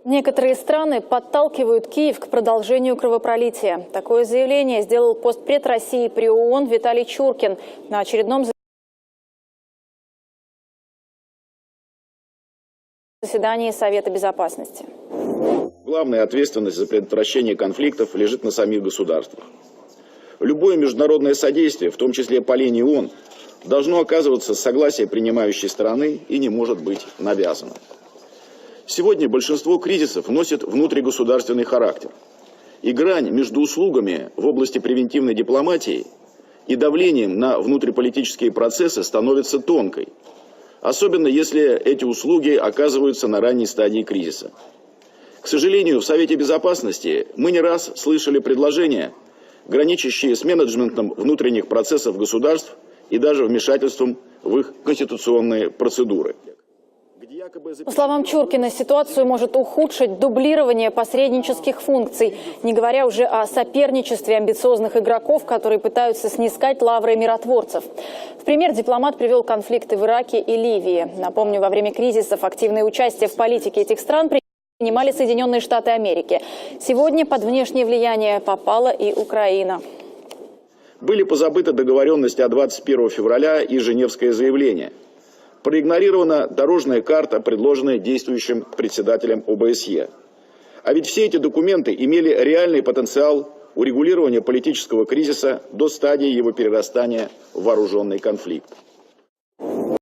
Некоторые страны подталкивают Киев к продолжению кровопролития. Такое заявление сделал постпред России при ООН Виталий Чуркин на очередном заседании Совета Безопасности. Главная ответственность за предотвращение конфликтов лежит на самих государствах. Любое международное содействие, в том числе по линии ООН, должно оказываться с согласия принимающей стороны и не может быть навязано. Сегодня большинство кризисов носит внутригосударственный характер. И грань между услугами в области превентивной дипломатии и давлением на внутриполитические процессы становится тонкой. Особенно если эти услуги оказываются на ранней стадии кризиса. К сожалению, в Совете Безопасности мы не раз слышали предложения, граничащие с менеджментом внутренних процессов государств и даже вмешательством в их конституционные процедуры. По словам Чуркина, ситуацию может ухудшить дублирование посреднических функций, не говоря уже о соперничестве амбициозных игроков, которые пытаются снискать лавры миротворцев. В пример дипломат привел конфликты в Ираке и Ливии. Напомню, во время кризисов активное участие в политике этих стран принимали Соединенные Штаты Америки. Сегодня под внешнее влияние попала и Украина. Были позабыты договоренности от 21 февраля и Женевское заявление. Проигнорирована дорожная карта, предложенная действующим председателем ОБСЕ. А ведь все эти документы имели реальный потенциал урегулирования политического кризиса до стадии его перерастания в вооруженный конфликт.